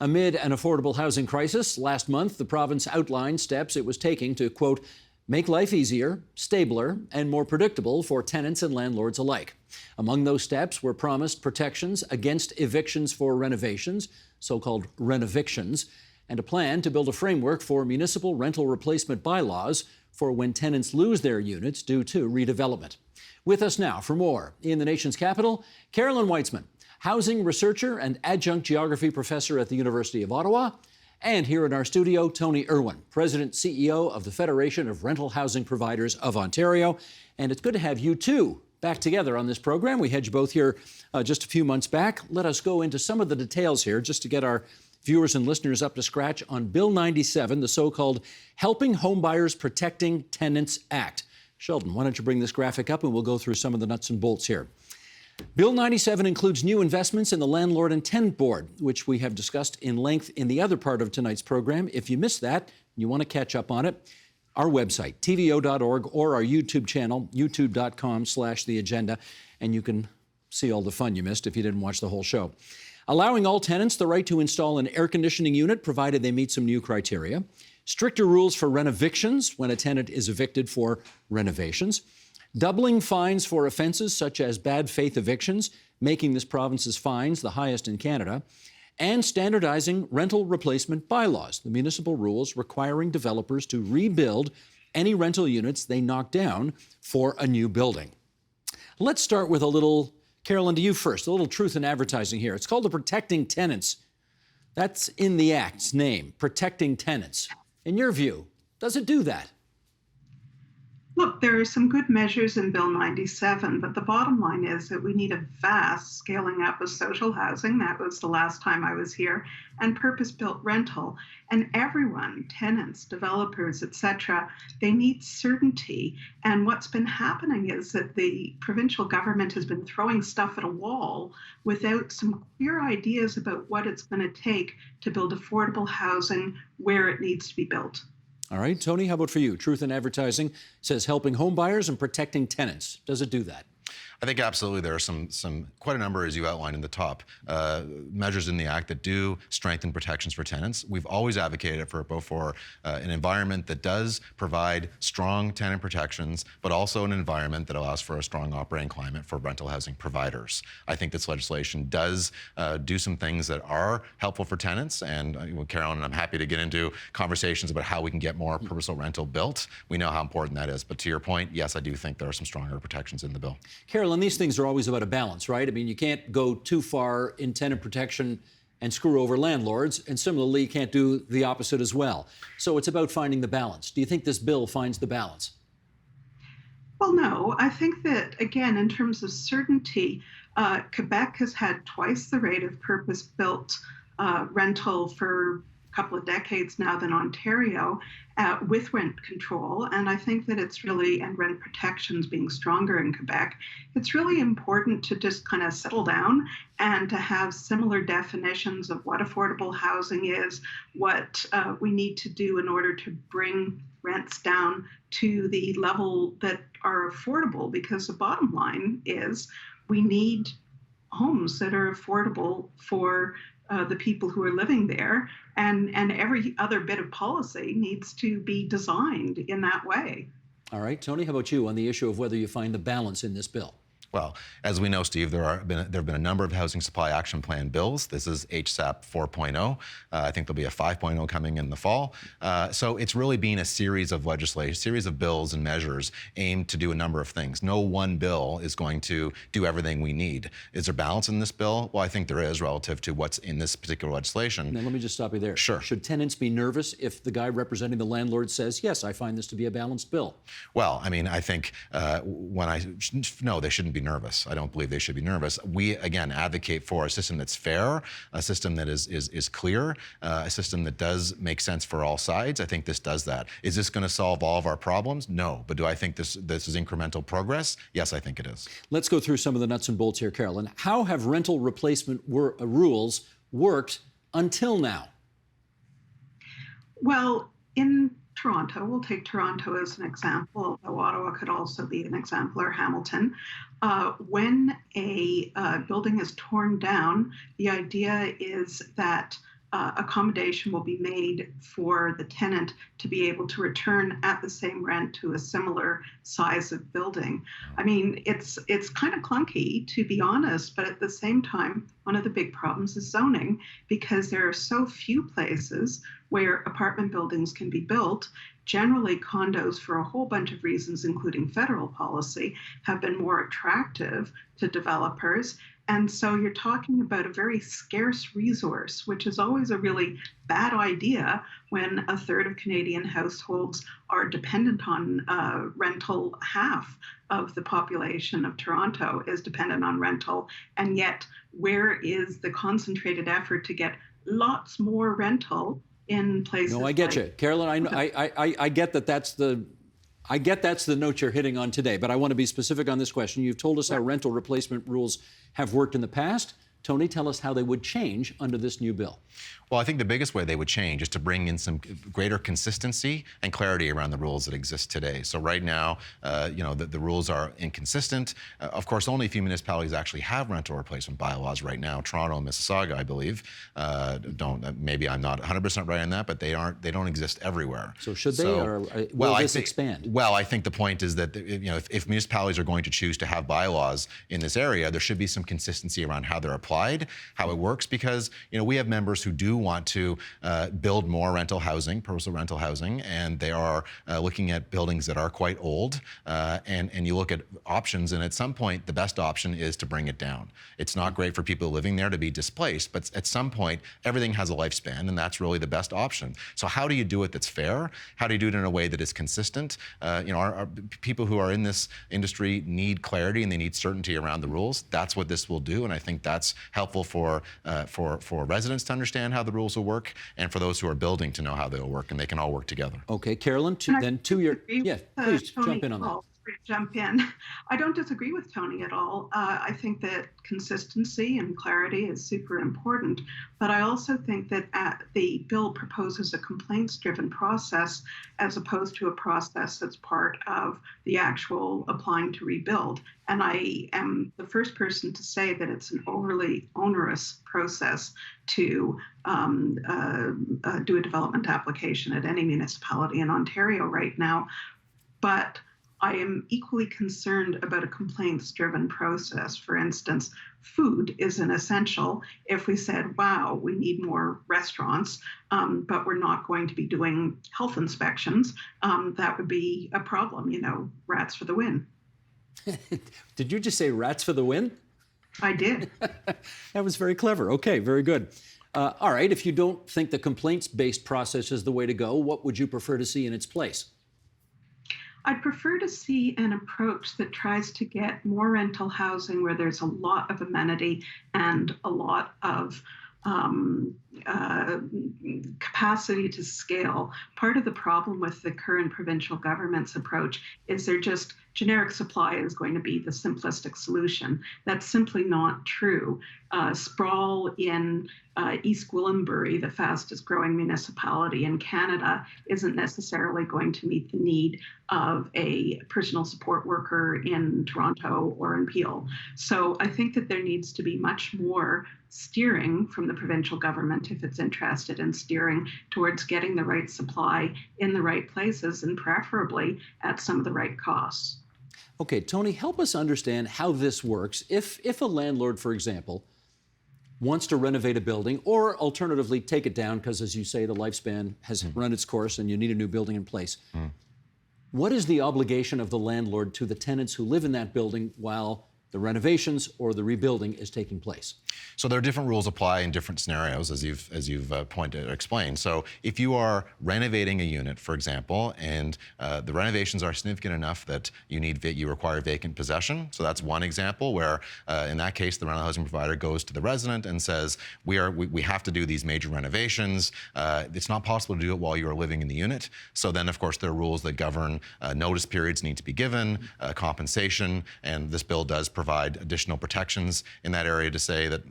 Amid an affordable housing crisis, last month the province outlined steps it was taking to, quote, make life easier, stabler, and more predictable for tenants and landlords alike. Among those steps were promised protections against evictions for renovations, so-called renovictions, and a plan to build a framework for municipal rental replacement bylaws for when tenants lose their units due to redevelopment. With us now for more, in the nation's capital, Carolyn Whitzman, housing researcher and adjunct geography professor at the University of Ottawa. And here in our studio, Tony Irwin, President CEO of the Federation of Rental Housing Providers of Ontario. And it's good to have you two back together on this program. We had you both here just a few months back. Let us go into some of the details here just to get our viewers and listeners up to scratch on Bill 97, the so-called Helping Homebuyers Protecting Tenants Act. Sheldon, why don't you bring this graphic up and we'll go through some of the nuts and bolts here. Bill 97 includes new investments in the Landlord and Tenant Board, which we have discussed in length in the other part of tonight's program. If you missed that, and you want to catch up on it, our website, TVO.org, or our YouTube channel, youtube.com/theagenda, and you can see all the fun you missed if you didn't watch the whole show. Allowing all tenants the right to install an air conditioning unit, provided they meet some new criteria. Stricter rules for renovictions when a tenant is evicted for renovations. Doubling fines for offences such as bad faith evictions, making this province's fines the highest in Canada, and standardizing rental replacement bylaws, the municipal rules requiring developers to rebuild any rental units they knock down for a new building. Let's start with a little, Carolyn, to you first, a little truth in advertising here. It's called the Protecting Tenants. That's in the Act's name, Protecting Tenants. In your view, does it do that? Look, there are some good measures in Bill 97, but the bottom line is that we need a vast scaling up of social housing. That was the last time I was here, and purpose-built rental. And everyone, tenants, developers, etc., they need certainty. And what's been happening is that the provincial government has been throwing stuff at a wall without some clear ideas about what it's going to take to build affordable housing where it needs to be built. All right, Tony, how about for you? Truth in Advertising says helping home buyers and protecting tenants. Does it do that? I think absolutely there are some quite a number, as you outlined in the top, measures in the Act that do strengthen protections for tenants. We've always advocated for an environment that does provide strong tenant protections, but also an environment that allows for a strong operating climate for rental housing providers. I think this legislation does do some things that are helpful for tenants, and Carolyn and I'm happy to get into conversations about how we can get more purposeful rental built. We know how important that is, but to your point, yes, I do think there are some stronger protections in the bill. Carolyn, these things are always about a balance, right? I mean, you can't go too far in tenant protection and screw over landlords, and similarly, you can't do the opposite as well. So it's about finding the balance. Do you think this bill finds the balance? Well, no. I think that, again, in terms of certainty, Quebec has had twice the rate of purpose-built rental for a couple of decades now than Ontario, with rent control. And I think that it's really, and rent protections being stronger in Quebec, it's really important to just kind of settle down and to have similar definitions of what affordable housing is, what we need to do in order to bring rents down to the level that are affordable, because the bottom line is we need homes that are affordable for the people who are living there, and every other bit of policy needs to be designed in that way. All right, Tony, how about you on the issue of whether you find the balance in this bill? Well, as we know, Steve, there have been a number of Housing Supply Action Plan bills. This is HSAP 4.0. I think there'll be a 5.0 coming in the fall. So it's really been a series of legislation, series of bills and measures aimed to do a number of things. No one bill is going to do everything we need. Is there balance in this bill? Well, I think there is relative to what's in this particular legislation. Now, let me just stop you there. Sure. Should tenants be nervous if the guy representing the landlord says, yes, I find this to be a balanced bill? Well, I mean, I think no, they shouldn't be nervous. I don't believe they should be nervous. We, again, advocate for a system that's fair, a system that is clear, a system that does make sense for all sides. I think this does that. Is this going to solve all of our problems? No. But do I think this is incremental progress? Yes, I think it is. Let's go through some of the nuts and bolts here, Carolyn. How have rental replacement rules worked until now? Well, in Toronto, we'll take Toronto as an example, although Ottawa could also be an example, or Hamilton. When a building is torn down, the idea is that accommodation will be made for the tenant to be able to return at the same rent to a similar size of building. I mean, it's kind of clunky, to be honest, but at the same time, one of the big problems is zoning, because there are so few places where apartment buildings can be built. Generally, condos, for a whole bunch of reasons, including federal policy, have been more attractive to developers. And so you're talking about a very scarce resource, which is always a really bad idea when a third of Canadian households are dependent on rental. Half of the population of Toronto is dependent on rental. And yet, where is the concentrated effort to get lots more rental in places? No, I get you, Carolyn. I get that. I get that's the note you're hitting on today, but I want to be specific on this question. You've told us how rental replacement rules have worked in the past. Tony, tell us how they would change under this new bill. Well, I think the biggest way they would change is to bring in some greater consistency and clarity around the rules that exist today. So right now, the rules are inconsistent. Of course, only a few municipalities actually have rental replacement bylaws right now. Toronto and Mississauga, I believe, don't. Maybe I'm not 100% right on that, but they don't exist everywhere. So should they, or will this expand? Well, I think the point is that if municipalities are going to choose to have bylaws in this area, there should be some consistency around how they're applied, how it works, because we have members who do want to build more rental housing, purposeful rental housing, and they are looking at buildings that are quite old, and you look at options, and at some point the best option is to bring it down. It's not great for people living there to be displaced, but at some point everything has a lifespan, and that's really the best option. So how do you do it that's fair? How do you do it in a way that is consistent? Our people who are in this industry need clarity and they need certainty around the rules. That's what this will do, and I think that's helpful for residents to understand how the rules will work, and for those who are building to know how they'll work, and they can all work together. Okay, Carolyn, please jump in on that. Jump in. I don't disagree with Tony at all. I think that consistency and clarity is super important, but I also think that the bill proposes a complaints-driven process as opposed to a process that's part of the actual applying to rebuild. And I am the first person to say that it's an overly onerous process to do a development application at any municipality in Ontario right now. But I am equally concerned about a complaints-driven process. For instance, food is an essential. If we said, wow, we need more restaurants, but we're not going to be doing health inspections, that would be a problem, rats for the win. Did you just say rats for the win? I did. That was very clever. Okay, very good. All right, if you don't think the complaints-based process is the way to go, what would you prefer to see in its place? I'd prefer to see an approach that tries to get more rental housing where there's a lot of amenity and a lot of capacity to scale. Part of the problem with the current provincial government's approach is they're just generic supply is going to be the simplistic solution. That's simply not true. Sprawl in East Gwillimbury, the fastest growing municipality in Canada, isn't necessarily going to meet the need of a personal support worker in Toronto or in Peel. So I think that there needs to be much more steering from the provincial government if it's interested in steering towards getting the right supply in the right places and preferably at some of the right costs. Okay, Tony, help us understand how this works. If a landlord, for example, wants to renovate a building or alternatively take it down because, as you say, the lifespan has run its course and you need a new building in place, what is the obligation of the landlord to the tenants who live in that building while the renovations or the rebuilding is taking place? So there are different rules apply in different scenarios, as you've explained. So if you are renovating a unit, for example, and the renovations are significant enough that you require vacant possession. So that's one example where, in that case, the rental housing provider goes to the resident and says, we have to do these major renovations. It's not possible to do it while you are living in the unit. So then, of course, there are rules that govern notice periods need to be given, compensation, and this bill does provide additional protections in that area to say that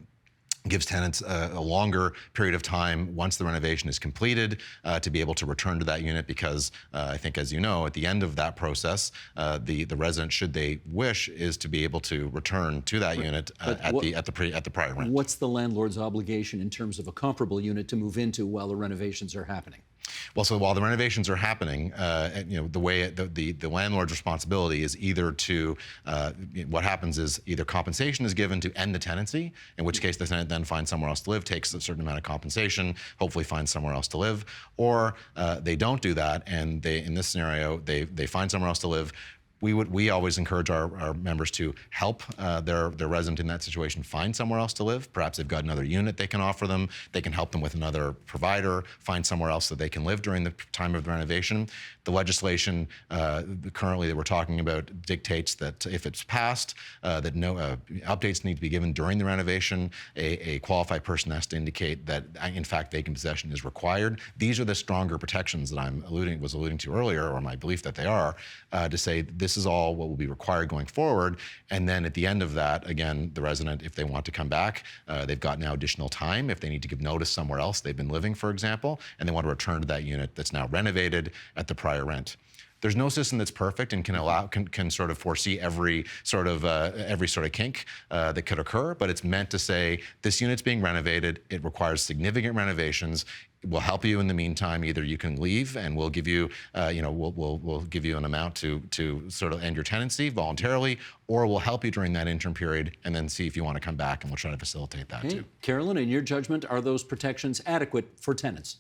gives tenants a longer period of time once the renovation is completed to be able to return to that unit, because I think, as you know, at the end of that process, the resident, should they wish, is to be able to return to that unit at the prior rent. What's the landlord's obligation in terms of a comparable unit to move into while the renovations are happening? Well, so while the renovations are happening, the way the landlord's responsibility is either to what happens is either compensation is given to end the tenancy, in which case the tenant then finds somewhere else to live, takes a certain amount of compensation, hopefully finds somewhere else to live, or they don't do that, and in this scenario they find somewhere else to live. We always encourage our members to help their resident in that situation find somewhere else to live. Perhaps they've got another unit they can offer them. They can help them with another provider, find somewhere else that they can live during the time of the renovation. The legislation currently that we're talking about dictates that if it's passed, that no updates need to be given during the renovation. A qualified person has to indicate that, in fact, vacant possession is required. These are the stronger protections that was alluding to earlier, or my belief that they are, to say this is all what will be required going forward. And then at the end of that, again, the resident, if they want to come back, they've got now additional time. If they need to give notice somewhere else they've been living, for example, and they want to return to that unit that's now renovated at the prior rent. There's no system that's perfect and can sort of foresee every sort of kink that could occur, but it's meant to say this unit's being renovated. It requires significant renovations. We'll help you in the meantime. Either you can leave, and we'll give you, we'll give you an amount to sort of end your tenancy voluntarily, or we'll help you during that interim period, and then see if you want to come back, and we'll try to facilitate that too. Carolyn, in your judgment, are those protections adequate for tenants?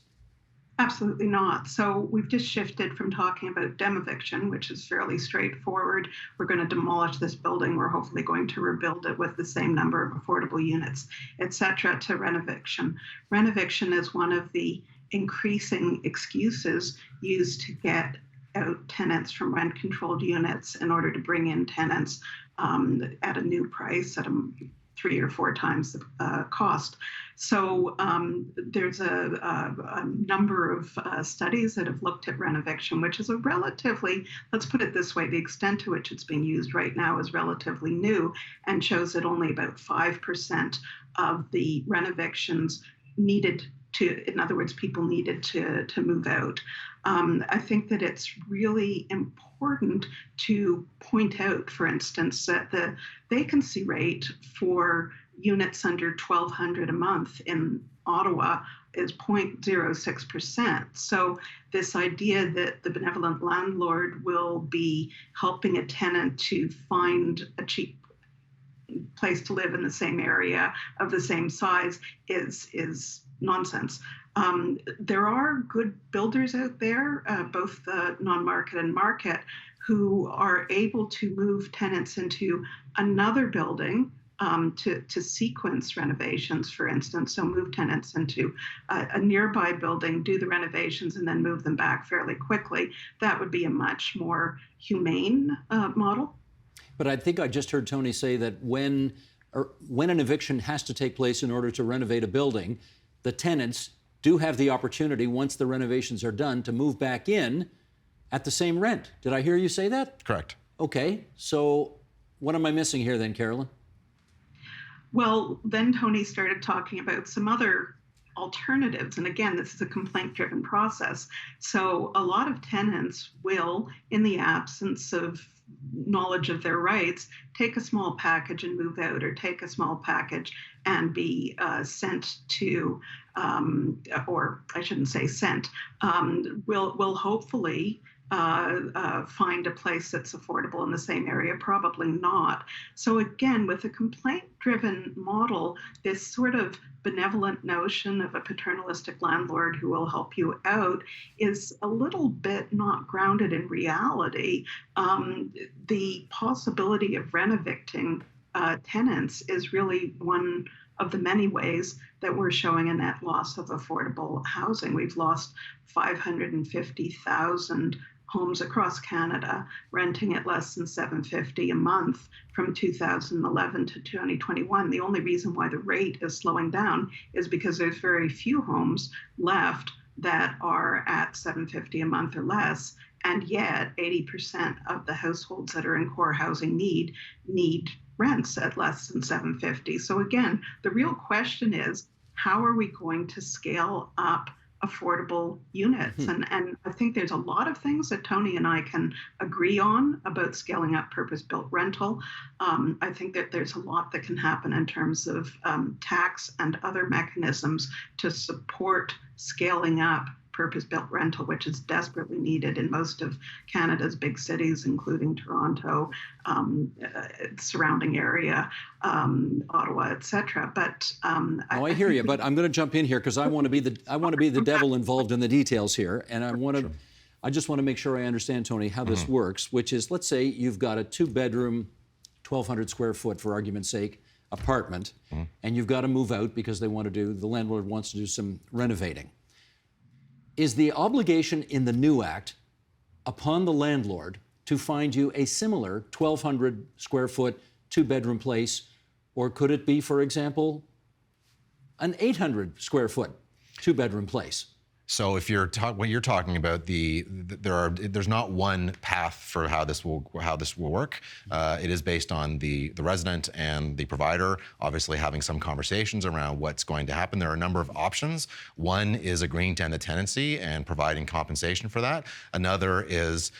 Absolutely not. So we've just shifted from talking about demoviction, which is fairly straightforward. We're going to demolish this building. We're hopefully going to rebuild it with the same number of affordable units, et cetera, to renoviction. Renoviction is one of the increasing excuses used to get out tenants from rent-controlled units in order to bring in tenants at a new price, at a 3 or 4 times the cost. So there's a number of studies that have looked at renoviction, which is a relatively, let's put it this way, the extent to which it's being used right now is relatively new, and shows that only about 5% of the renovictions needed to, in other words, people needed to move out. I think that it's really important to point out, for instance, that the vacancy rate for units under $1,200 a month in Ottawa is 0.06%. So this idea that the benevolent landlord will be helping a tenant to find a cheap place to live in the same area of the same size is nonsense. There are good builders out there, both the non-market and market, who are able to move tenants into another building to sequence renovations, for instance. So move tenants into a nearby building, do the renovations, and then move them back fairly quickly. That would be a much more humane model. But I think I just heard Tony say that when an eviction has to take place in order to renovate a building, the tenants do have the opportunity, once the renovations are done, to move back in at the same rent. Did I hear you say that? Correct. Okay, so what am I missing here then, Carolyn? Well, then Tony started talking about some other alternatives. And again, this is a complaint-driven process. So a lot of tenants will, in the absence of knowledge of their rights, take a small package and move out, or take a small package and be sent to, or I shouldn't say sent, will hopefully find a place that's affordable in the same area? Probably not. So again, with a complaint-driven model, this sort of benevolent notion of a paternalistic landlord who will help you out is a little bit not grounded in reality. The possibility of renovicting tenants is really one of the many ways that we're showing a net loss of affordable housing. We've lost 550,000 homes across Canada renting at less than $750 a month from 2011 to 2021. The only reason why the rate is slowing down is because there's very few homes left that are at $750 a month or less, and yet 80% of the households that are in core housing need rents at less than $750. So again, the real question is, how are we going to scale up affordable units? And I think there's a lot of things that Tony and I can agree on about scaling up purpose-built rental. I think that there's a lot that can happen in terms of tax and other mechanisms to support scaling up purpose-built rental, which is desperately needed in most of Canada's big cities, including Toronto, surrounding area, Ottawa, etc. But I hear you. But I'm going to jump in here because I want to be the devil involved in the details here, and I just want to make sure I understand, Tony, how this works. Which is, let's say you've got a 2-bedroom, 1,200 square foot, for argument's sake, apartment, and you've got to move out because the landlord wants to do some renovating. Is the obligation in the new act upon the landlord to find you a similar 1,200 square foot, 2-bedroom place, or could it be, for example, an 800 square foot, 2-bedroom place? So if what you're talking about, there's not one path for how this will work. It is based on the resident and the provider obviously having some conversations around what's going to happen. There are a number of options. One is agreeing to end the tenancy and providing compensation for that. Another is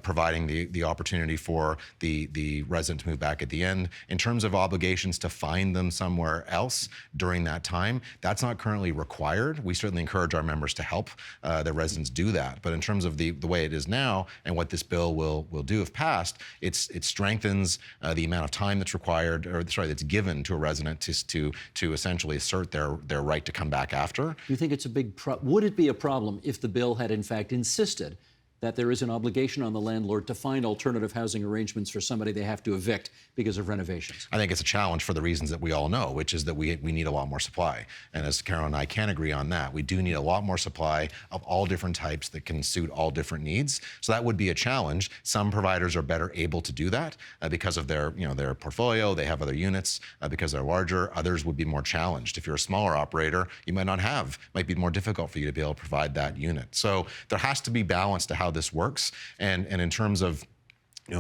providing the opportunity for the resident to move back at the end. In terms of obligations to find them somewhere else during that time, that's not currently required. We certainly encourage our members to help the residents do that. But in terms of the way it is now and what this bill will do if passed, it strengthens the amount of time that's required, that's given to a resident to essentially assert their right to come back after. Do you think it's a big would it be a problem if the bill had in fact insisted that there is an obligation on the landlord to find alternative housing arrangements for somebody they have to evict because of renovations? I think it's a challenge for the reasons that we all know, which is that we need a lot more supply. And as Carolyn and I can agree on that, we do need a lot more supply of all different types that can suit all different needs. So that would be a challenge. Some providers are better able to do that because of their portfolio. They have other units because they're larger. Others would be more challenged. If you're a smaller operator, you might be more difficult for you to be able to provide that unit. So there has to be balance to how this works, and in terms of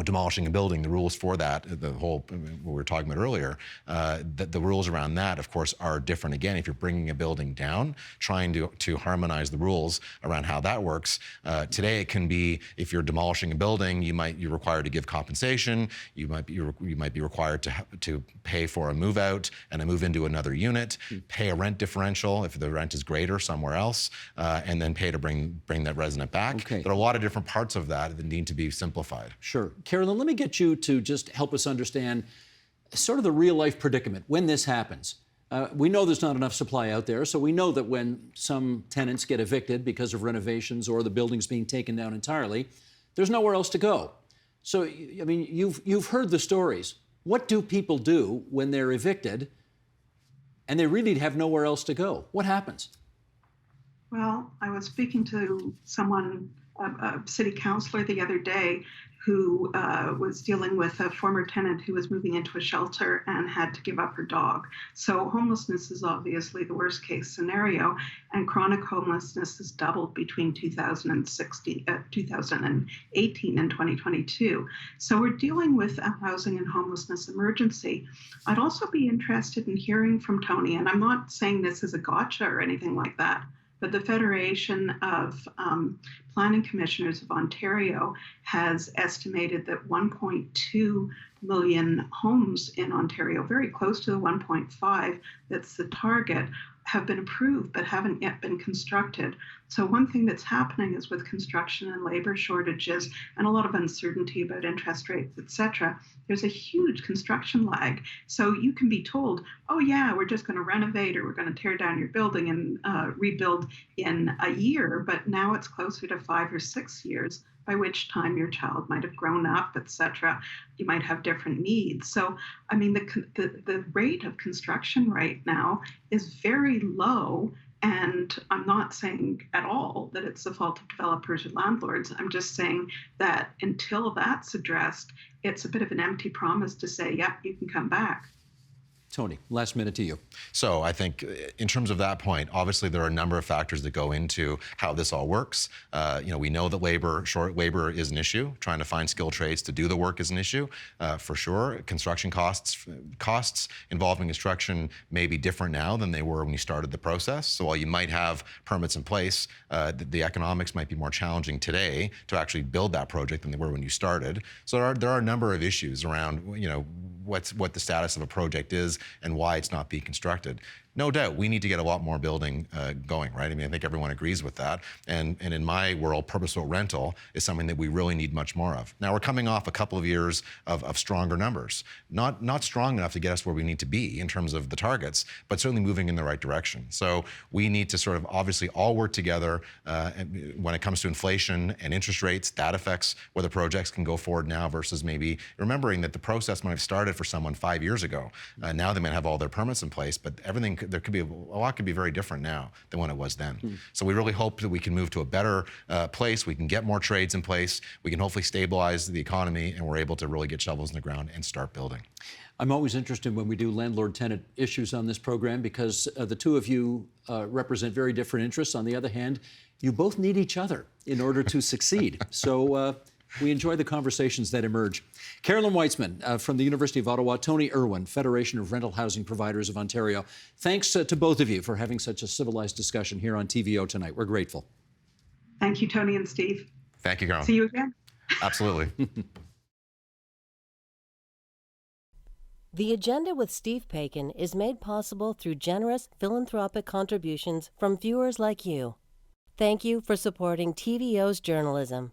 demolishing a building, the rules for that, the whole what we were talking about earlier, the rules around that, of course, are different. Again, if you're bringing a building down, trying to harmonize the rules around how that works. Today, it can be if you're demolishing a building, you're required to give compensation. You might be required to pay for a move out and a move into another unit, pay a rent differential if the rent is greater somewhere else, and then pay to bring that resident back. Okay. There are a lot of different parts of that need to be simplified. Sure. Carolyn, let me get you to just help us understand sort of the real-life predicament when this happens. We know there's not enough supply out there, so we know that when some tenants get evicted because of renovations or the building's being taken down entirely, there's nowhere else to go. So, I mean, you've heard the stories. What do people do when they're evicted and they really have nowhere else to go? What happens? Well, I was speaking to someone, a city councillor the other day, who was dealing with a former tenant who was moving into a shelter and had to give up her dog. So homelessness is obviously the worst case scenario, and chronic homelessness has doubled between 2018 and 2022. So we're dealing with a housing and homelessness emergency. I'd also be interested in hearing from Tony, and I'm not saying this is a gotcha or anything like that, but the Federation of Planning Commissioners of Ontario has estimated that 1.2 million homes in Ontario, very close to the 1.5 that's the target, have been approved but haven't yet been constructed. So one thing that's happening is with construction and labor shortages and a lot of uncertainty about interest rates, et cetera, there's a huge construction lag. So you can be told, oh yeah, we're just going to renovate or we're going to tear down your building and rebuild in a year, but now it's closer to 5 or 6 years, by which time your child might have grown up, et cetera. You might have different needs. So, I mean, the rate of construction right now is very low. And I'm not saying at all that it's the fault of developers or landlords. I'm just saying that until that's addressed, it's a bit of an empty promise to say, yep, you can come back. Tony, last minute to you. So I think in terms of that point, obviously there are a number of factors that go into how this all works. We know that short labor is an issue. Trying to find skilled trades to do the work is an issue, for sure. Construction costs involving construction may be different now than they were when you started the process. So while you might have permits in place, the economics might be more challenging today to actually build that project than they were when you started. So there are a number of issues around, what the status of a project is and why it's not being constructed. No doubt, we need to get a lot more building going, right? I mean, I think everyone agrees with that. And in my world, purpose-built rental is something that we really need much more of. Now, we're coming off a couple of years of stronger numbers. Not strong enough to get us where we need to be in terms of the targets, but certainly moving in the right direction. So we need to sort of obviously all work together when it comes to inflation and interest rates. That affects whether projects can go forward now versus maybe remembering that the process might have started for someone 5 years ago. Now they might have all their permits in place, but everything a lot could be very different now than when it was then. So we really hope that we can move to a better place. We can get more trades in place. We can hopefully stabilize the economy, and we're able to really get shovels in the ground and start building. I'm always interested when we do landlord-tenant issues on this program because the two of you represent very different interests. On the other hand, you both need each other in order to succeed. So we enjoy the conversations that emerge. Carolyn Whitzman from the University of Ottawa, Tony Irwin, Federation of Rental Housing Providers of Ontario. Thanks to both of you for having such a civilized discussion here on TVO tonight. We're grateful. Thank you, Tony and Steve. Thank you, Carolyn. See you again. Absolutely. The Agenda with Steve Paikin is made possible through generous philanthropic contributions from viewers like you. Thank you for supporting TVO's journalism.